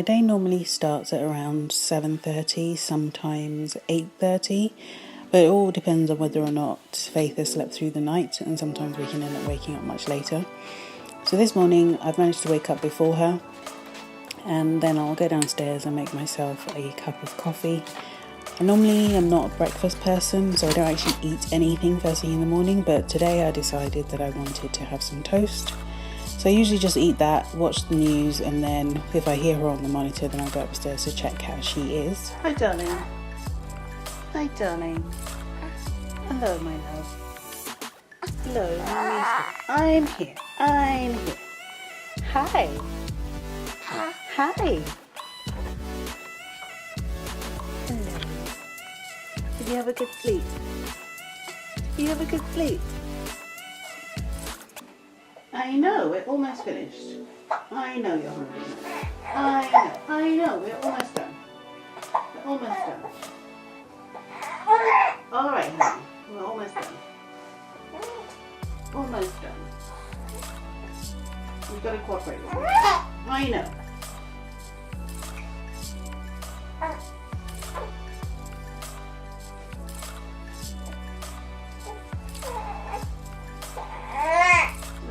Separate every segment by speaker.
Speaker 1: My day normally starts at around 7:30, sometimes 8:30, but it all depends on whether or not Faith has slept through the night, and sometimes we can end up waking up much later. So this morning I've managed to wake up before her, and then I'll go downstairs and make myself a cup of coffee. I normally am not a breakfast person, so I don't actually eat anything first thing in the morning, but today I decided that I wanted to have some toast. So I usually just eat that, watch the news, and then if I hear her on the monitor, then I'll go upstairs to check how she is. Hi, darling. Hi, darling. Hello, my love. Hello, Mister. I'm here. I'm here. Hi. Hi. Hello. Did you have a good sleep? Did you have a good sleep? I know, we're almost finished. I know you're hungry. I know, we're almost done. We're almost done. Alright, honey, we're almost done. Almost done. You've got to cooperate with me. I know.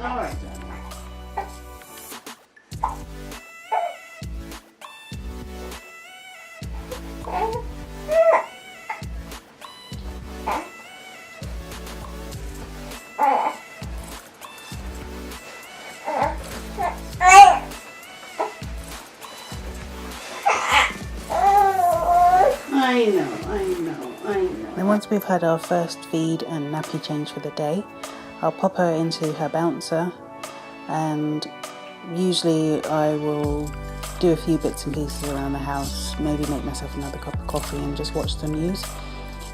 Speaker 1: Alright, darling. I know. And once we've had our first feed and nappy change for the day, I'll pop her into her bouncer, and usually I will do a few bits and pieces around the house, maybe make myself another cup of coffee and just watch the news.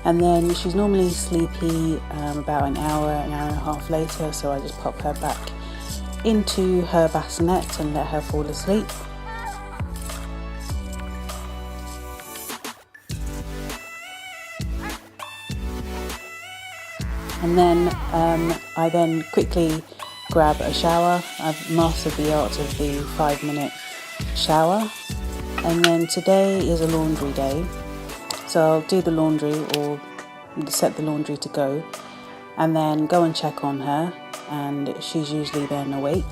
Speaker 1: And then she's normally sleepy about an hour and a half later, so I just pop her back into her bassinet and let her fall asleep. And then I then quickly grab a shower. I've mastered the art of the 5-minute shower. And then today is a laundry day. So I'll do the laundry or set the laundry to go, and then go and check on her, and she's usually then awake.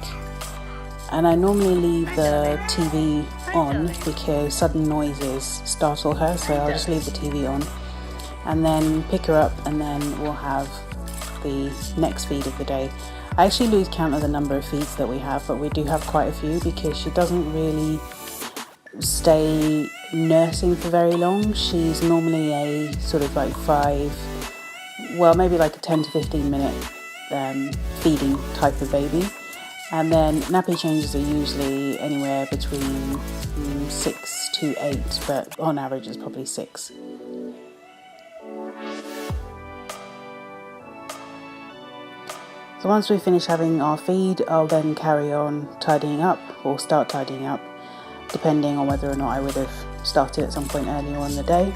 Speaker 1: And I normally leave the TV on because sudden noises startle her, so I'll just leave the TV on and then pick her up, and then we'll have the next feed of the day. I actually lose count of the number of feeds that we have, but we do have quite a few because she doesn't really stay nursing for very long. She's normally a sort of like maybe like a 10 to 15 minute feeding type of baby. And then nappy changes are usually anywhere between 6 to 8, but on average it's probably 6. So once we finish having our feed, I'll then carry on tidying up, or start tidying up, depending on whether or not I would have started at some point earlier in the day.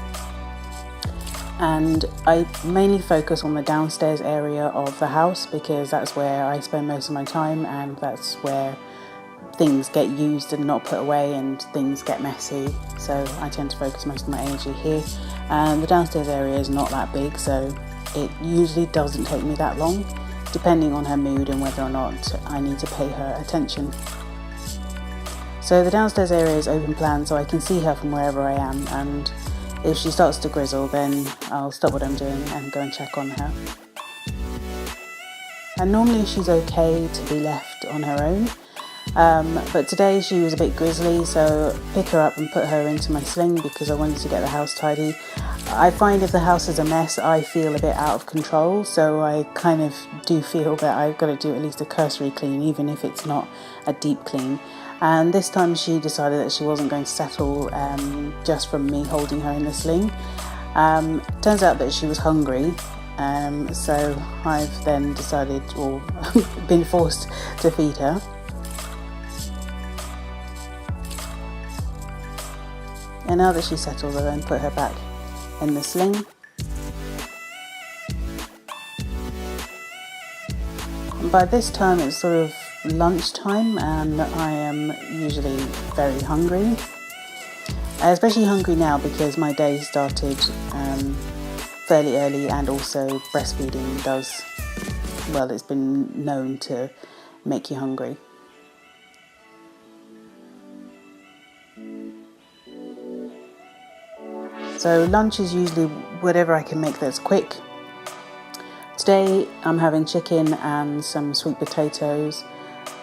Speaker 1: And I mainly focus on the downstairs area of the house because that's where I spend most of my time, and that's where things get used and not put away and things get messy. So I tend to focus most of my energy here. And the downstairs area is not that big, so it usually doesn't take me that long, depending on her mood and whether or not I need to pay her attention. So the downstairs area is open plan, so I can see her from wherever I am, and if she starts to grizzle, then I'll stop what I'm doing and go and check on her. And normally she's okay to be left on her own, but today she was a bit grizzly, so pick her up and put her into my sling because I wanted to get the house tidy. I find if the house is a mess, I feel a bit out of control, so I kind of do feel that I've got to do at least a cursory clean, even if it's not a deep clean. And this time she decided that she wasn't going to settle just from me holding her in the sling. Turns out that she was hungry, so I've then decided, or been forced to feed her. And now that she's settled, I then put her back in the sling. And by this time it's sort of lunchtime and I am usually very hungry. especially hungry now because my day started fairly early, and also breastfeeding does, well, it's been known to make you hungry. So lunch is usually whatever I can make that's quick. Today I'm having chicken and some sweet potatoes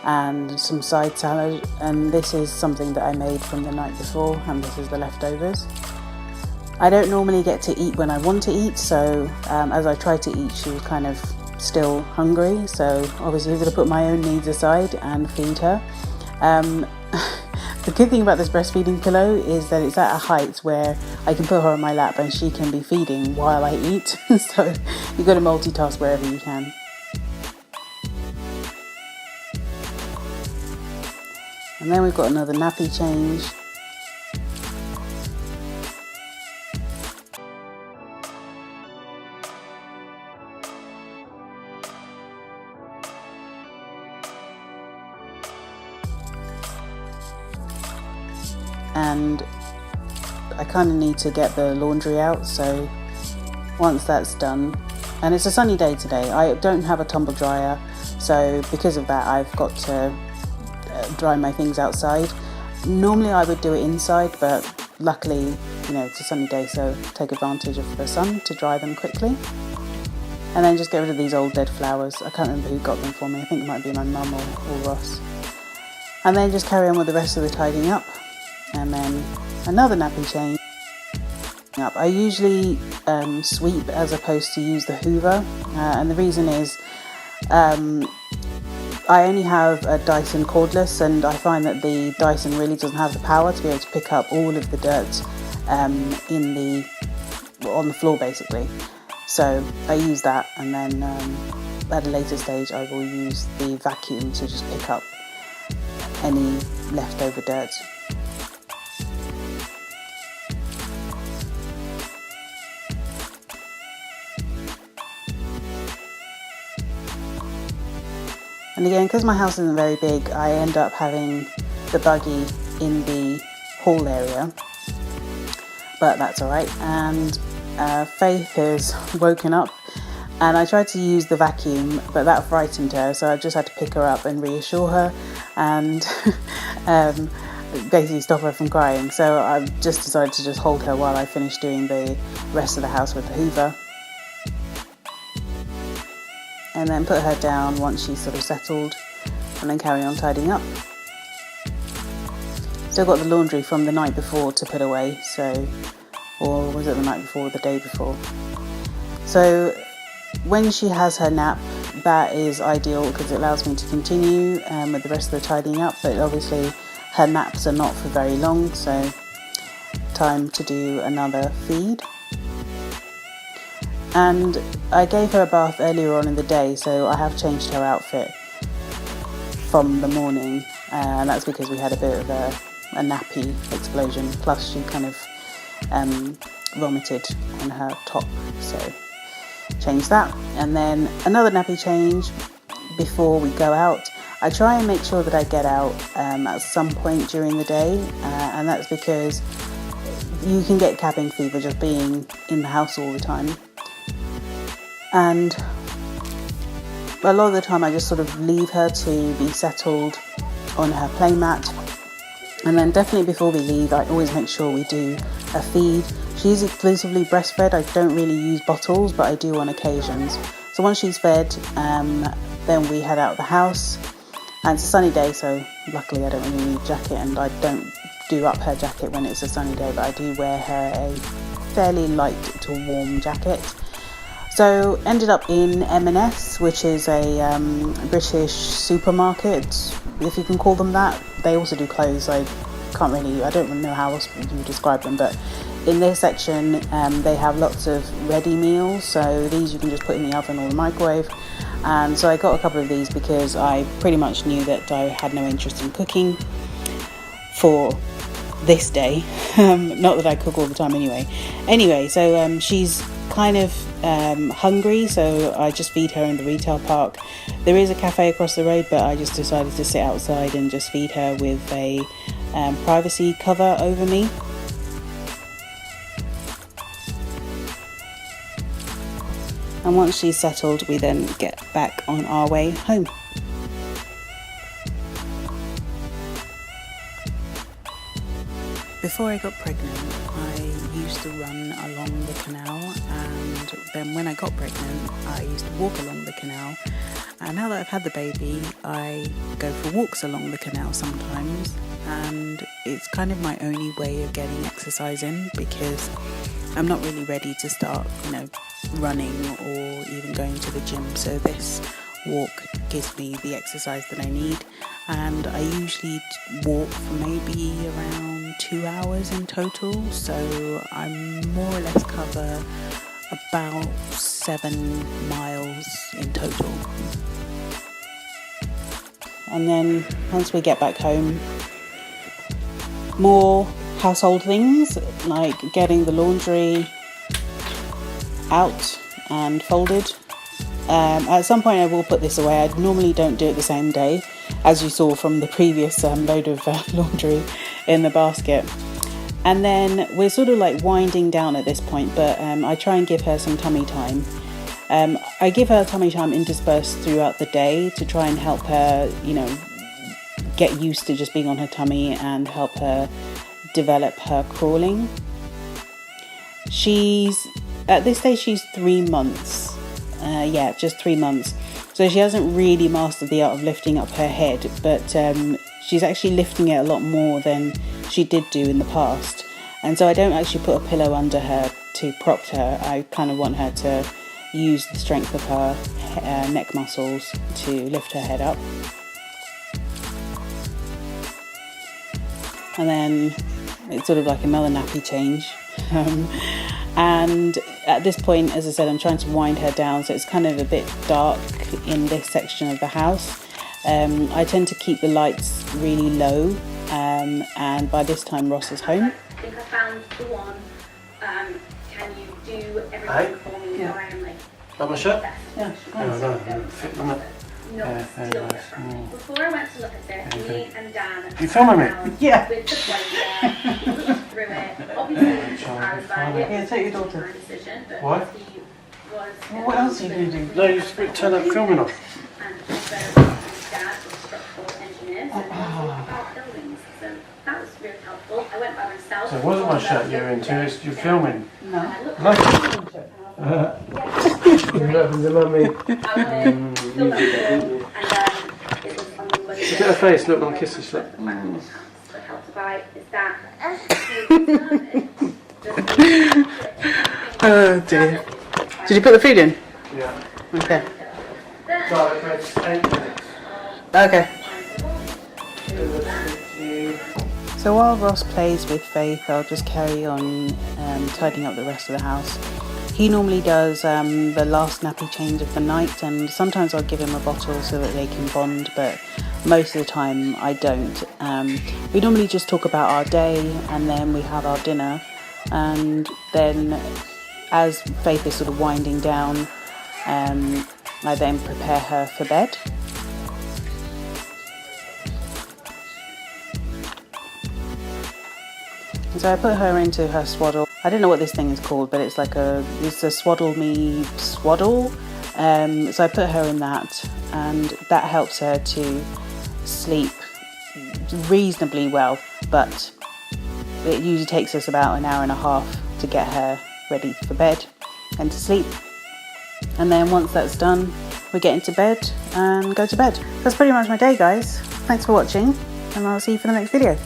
Speaker 1: and some side salad, and this is something that I made from the night before, and this is the leftovers. I don't normally get to eat when I want to eat, so as I tried to eat, she was kind of still hungry, so obviously I'm going to put my own needs aside and feed her. The good thing about this breastfeeding pillow is that it's at a height where I can put her on my lap and she can be feeding while I eat, so you've got to multitask wherever you can. And then we've got another nappy change. And I kind of need to get the laundry out, so once that's done, and it's a sunny day today, I don't have a tumble dryer, so because of that I've got to dry my things outside. Normally I would do it inside, but luckily, it's a sunny day, so take advantage of the sun to dry them quickly. And then just get rid of these old dead flowers. I can't remember who got them for me. I think it might be my mum or Ross. And then just carry on with the rest of the tidying up. And then another nappy change up. I usually sweep as opposed to use the Hoover, and the reason is I only have a Dyson cordless, and I find that the Dyson really doesn't have the power to be able to pick up all of the dirt on the floor basically. So I use that, and then at a later stage I will use the vacuum to just pick up any leftover dirt. And again, because my house isn't very big, I end up having the buggy in the hall area, but that's alright. And Faith has woken up, and I tried to use the vacuum, but that frightened her, so I just had to pick her up and reassure her and basically stop her from crying. So I just decided to just hold her while I finished doing the rest of the house with the Hoover. And then put her down once she's sort of settled, and then carry on tidying up. Still got the laundry from the night before to put away, or was it the night before or the day before? So when she has her nap, that is ideal because it allows me to continue with the rest of the tidying up, but obviously her naps are not for very long, so time to do another feed. And I gave her a bath earlier on in the day, so I have changed her outfit from the morning, and that's because we had a bit of a nappy explosion, plus she kind of vomited on her top, so change that. And then another nappy change before we go out. I try and make sure that I get out at some point during the day, and that's because you can get cabin fever just being in the house all the time. And a lot of the time I just sort of leave her to be settled on her playmat. And then definitely before we leave, I always make sure we do a feed. She's exclusively breastfed. I don't really use bottles, but I do on occasions. So once she's fed, then we head out the house. And it's a sunny day, so luckily I don't really need a jacket, and I don't do up her jacket when it's a sunny day, but I do wear her a fairly light to warm jacket. So ended up in M&S, which is a British supermarket, if you can call them that. They also do clothes. I don't know how else you describe them, but in this section they have lots of ready meals. So these you can just put in the oven or the microwave. And so I got a couple of these because I pretty much knew that I had no interest in cooking for this day. Not that I cook all the time anyway. So she's kind of hungry, so I just feed her in the retail park. There is a cafe across the road, but I just decided to sit outside and just feed her with a privacy cover over me. And once she's settled, we then get back on our way home. Before I got pregnant, I used to run along the canal, and then when I got pregnant, I used to walk along the canal. And now that I've had the baby, I go for walks along the canal sometimes, and it's kind of my only way of getting exercise in, because I'm not really ready to start, running or even going to the gym. So this walk gives me the exercise that I need, and I usually walk for maybe around 2 hours in total, so I more or less cover about 7 miles in total. And then once we get back home, more household things like getting the laundry out and folded. At some point I will put this away. I normally don't do it the same day, as you saw from the previous load of laundry in the basket. And then we're sort of like winding down at this point, but I try and give her some tummy time. I give her tummy time interspersed throughout the day to try and help her, get used to just being on her tummy and help her develop her crawling. At this stage she's 3 months. Just 3 months. So she hasn't really mastered the art of lifting up her head, but she's actually lifting it a lot more than she did do in the past. And so I don't actually put a pillow under her to prop her. I kind of want her to use the strength of her neck muscles to lift her head up. And then it's sort of like another nappy change. And at this point, as I said, I'm trying to wind her down, so it's kind of a bit dark in this section of the house. I tend to keep the lights really low, and by this time Ross is home.
Speaker 2: I think I found the one. Can you do everything for me?
Speaker 1: Yeah.
Speaker 2: I am like.
Speaker 3: Got my shirt?
Speaker 1: Yeah.
Speaker 2: Before I went to look at it, me and Dan.
Speaker 3: You filming me?
Speaker 1: Yeah.
Speaker 2: With the pleasure, looked through it. Obviously, I was like,
Speaker 1: Yeah, take your daughter.
Speaker 2: decision, but
Speaker 3: Why?
Speaker 2: he was.
Speaker 1: What else are you going to do?
Speaker 3: No, you just turn that filming off.
Speaker 2: And also, his dad was a structural engineer, so he talked about buildings. So that was really helpful. I went by myself.
Speaker 3: So it wasn't my shirt you're into, it's you're filming.
Speaker 1: No.
Speaker 3: Like it? You having the mummy? Look at her face, look, my kiss is slip.
Speaker 2: What helped about is that.
Speaker 1: Oh dear. Did you put the food in?
Speaker 3: Yeah.
Speaker 1: Okay.
Speaker 3: Garlic bread, 8 minutes.
Speaker 1: Okay. So while Ross plays with Faith, I'll just carry on tidying up the rest of the house. He normally does the last nappy change of the night, and sometimes I'll give him a bottle so that they can bond, but most of the time I don't. We normally just talk about our day, and then we have our dinner, and then as Faith is sort of winding down, I then prepare her for bed. So I put her into her swaddle. I don't know what this thing is called, but it's a swaddle me swaddle. So I put her in that, and that helps her to sleep reasonably well, but it usually takes us about an hour and a half to get her ready for bed and to sleep. And then once that's done, we get into bed and go to bed. That's pretty much my day, guys. Thanks for watching, and I'll see you for the next video.